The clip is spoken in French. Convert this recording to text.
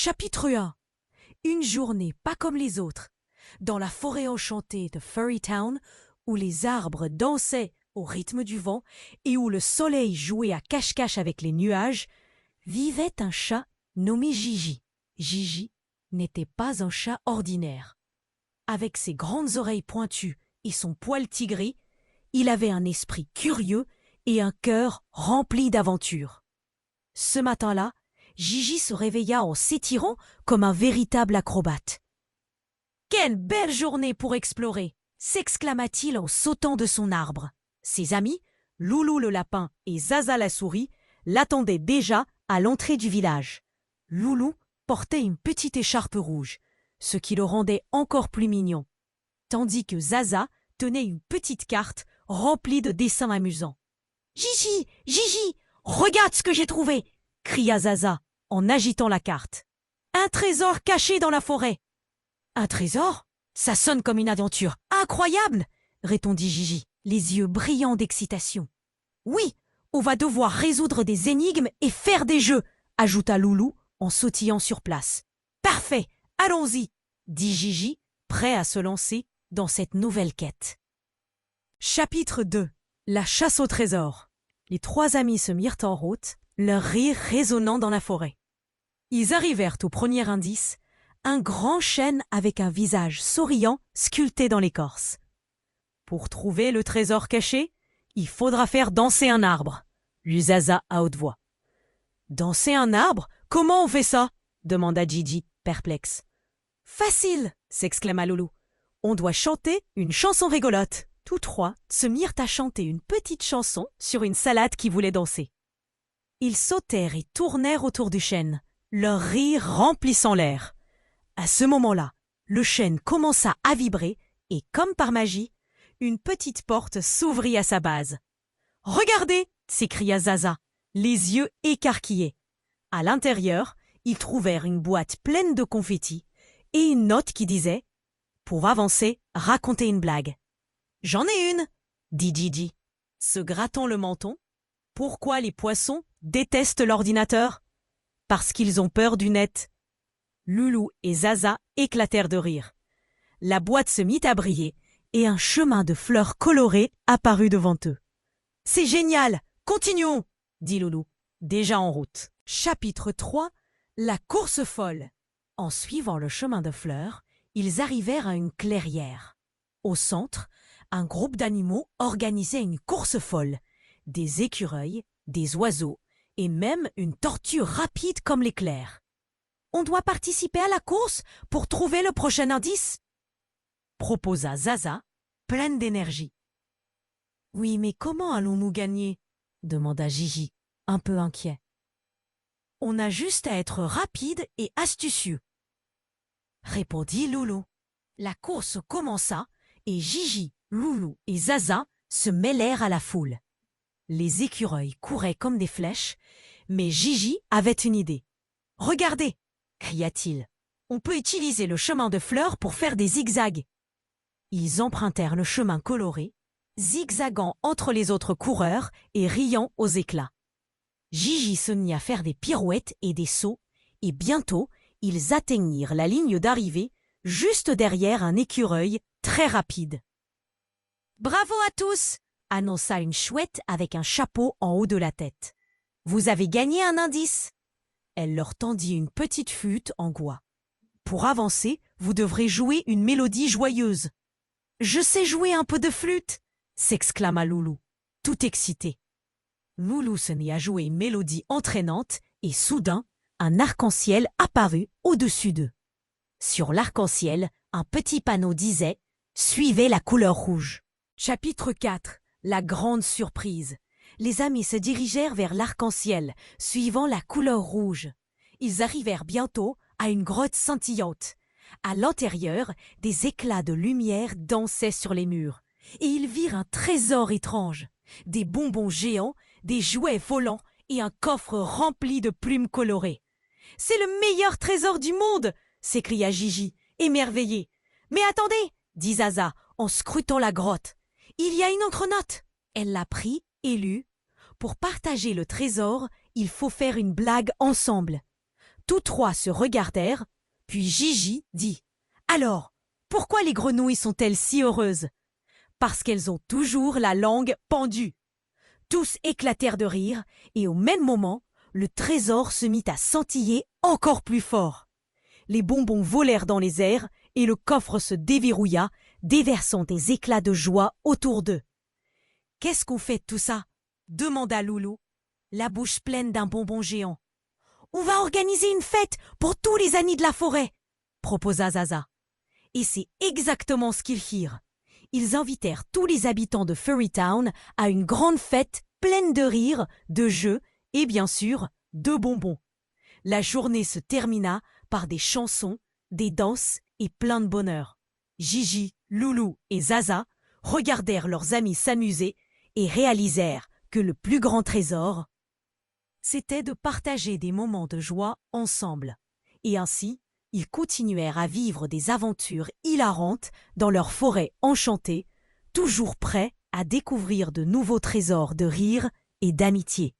Chapitre 1. Une journée pas comme les autres. Dans la forêt enchantée de Fairy Town, où les arbres dansaient au rythme du vent et où le soleil jouait à cache-cache avec les nuages, vivait un chat nommé Gigi. Gigi n'était pas un chat ordinaire. Avec ses grandes oreilles pointues et son poil tigré, il avait un esprit curieux et un cœur rempli d'aventures. Ce matin-là, Gigi se réveilla en s'étirant comme un véritable acrobate. « Quelle belle journée pour explorer !» s'exclama-t-il en sautant de son arbre. Ses amis, Loulou le lapin et Zaza la souris, l'attendaient déjà à l'entrée du village. Loulou portait une petite écharpe rouge, ce qui le rendait encore plus mignon, tandis que Zaza tenait une petite carte remplie de dessins amusants. « Gigi, Gigi, regarde ce que j'ai trouvé !» cria Zaza en agitant la carte. « Un trésor caché dans la forêt !»« Un trésor ? Ça sonne comme une aventure incroyable !» répondit Gigi, les yeux brillants d'excitation. « Oui, on va devoir résoudre des énigmes et faire des jeux !» ajouta Loulou en sautillant sur place. « Parfait, allons-y !» dit Gigi, prêt à se lancer dans cette nouvelle quête. Chapitre 2. La chasse au trésor. Les trois amis se mirent en route, leur rire résonnant dans la forêt. Ils arrivèrent au premier indice, un grand chêne avec un visage souriant sculpté dans l'écorce. Pour trouver le trésor caché, il faudra faire danser un arbre, lut Zaza à haute voix. Danser un arbre ? Comment on fait ça ? demanda Gigi, perplexe. Facile, s'exclama Loulou. On doit chanter une chanson rigolote. Tous trois se mirent à chanter une petite chanson sur une salade qui voulait danser. Ils sautèrent et tournèrent autour du chêne, leur rire remplissant l'air. À ce moment-là, le chêne commença à vibrer et, comme par magie, une petite porte s'ouvrit à sa base. « Regardez !» s'écria Zaza, les yeux écarquillés. À l'intérieur, ils trouvèrent une boîte pleine de confettis et une note qui disait « Pour avancer, racontez une blague. »« J'en ai une !» dit Gigi, se grattant le menton. « Pourquoi les poissons détestent l'ordinateur ? Parce qu'ils ont peur du net. » Loulou et Zaza éclatèrent de rire. La boîte se mit à briller et un chemin de fleurs colorées apparut devant eux. « C'est génial ! Continuons !» dit Loulou, déjà en route. Chapitre 3. La course folle. En suivant le chemin de fleurs, ils arrivèrent à une clairière. Au centre, un groupe d'animaux organisait une course folle. Des écureuils, des oiseaux et même une tortue rapide comme l'éclair. « On doit participer à la course pour trouver le prochain indice ?» proposa Zaza, pleine d'énergie. « Oui, mais comment allons-nous gagner ?» demanda Gigi, un peu inquiet. « On a juste à être rapide et astucieux », répondit Loulou. La course commença et Gigi, Loulou et Zaza se mêlèrent à la foule. Les écureuils couraient comme des flèches, mais Gigi avait une idée. « Regardez !» cria-t-il. « On peut utiliser le chemin de fleurs pour faire des zigzags. » Ils empruntèrent le chemin coloré, zigzagant entre les autres coureurs et riant aux éclats. Gigi se mit à faire des pirouettes et des sauts, et bientôt, ils atteignirent la ligne d'arrivée, juste derrière un écureuil très rapide. « Bravo à tous !» annonça une chouette avec un chapeau en haut de la tête. « Vous avez gagné un indice !» Elle leur tendit une petite flûte en bois. « Pour avancer, vous devrez jouer une mélodie joyeuse. »« Je sais jouer un peu de flûte !» s'exclama Loulou, tout excité. Loulou se mit à jouer une mélodie entraînante et soudain, un arc-en-ciel apparut au-dessus d'eux. Sur l'arc-en-ciel, un petit panneau disait « Suivez la couleur rouge ». Chapitre 4. La grande surprise. Les amis se dirigèrent vers l'arc-en-ciel, suivant la couleur rouge. Ils arrivèrent bientôt à une grotte scintillante. À l'intérieur, des éclats de lumière dansaient sur les murs. Et ils virent un trésor étrange. Des bonbons géants, des jouets volants et un coffre rempli de plumes colorées. « C'est le meilleur trésor du monde !» s'écria Gigi, émerveillé. « Mais attendez !» dit Zaza en scrutant la grotte. « Il y a une autre note !» Elle la prit et lut. « Pour partager le trésor, il faut faire une blague ensemble. » Tous trois se regardèrent, puis Gigi dit « Alors, pourquoi les grenouilles sont-elles si heureuses ?»« Parce qu'elles ont toujours la langue pendue. » Tous éclatèrent de rire, et au même moment, le trésor se mit à scintiller encore plus fort. Les bonbons volèrent dans les airs, et le coffre se déverrouilla, déversant des éclats de joie autour d'eux. « Qu'est-ce qu'on fait de tout ça ?» demanda Loulou, la bouche pleine d'un bonbon géant. « On va organiser une fête pour tous les amis de la forêt !» proposa Zaza. Et c'est exactement ce qu'ils firent. Ils invitèrent tous les habitants de Furry Town à une grande fête pleine de rires, de jeux et bien sûr de bonbons. La journée se termina par des chansons, des danses et plein de bonheur. Gigi, Loulou et Zaza regardèrent leurs amis s'amuser et réalisèrent que le plus grand trésor, c'était de partager des moments de joie ensemble. Et ainsi, ils continuèrent à vivre des aventures hilarantes dans leur forêt enchantée, toujours prêts à découvrir de nouveaux trésors de rire et d'amitié.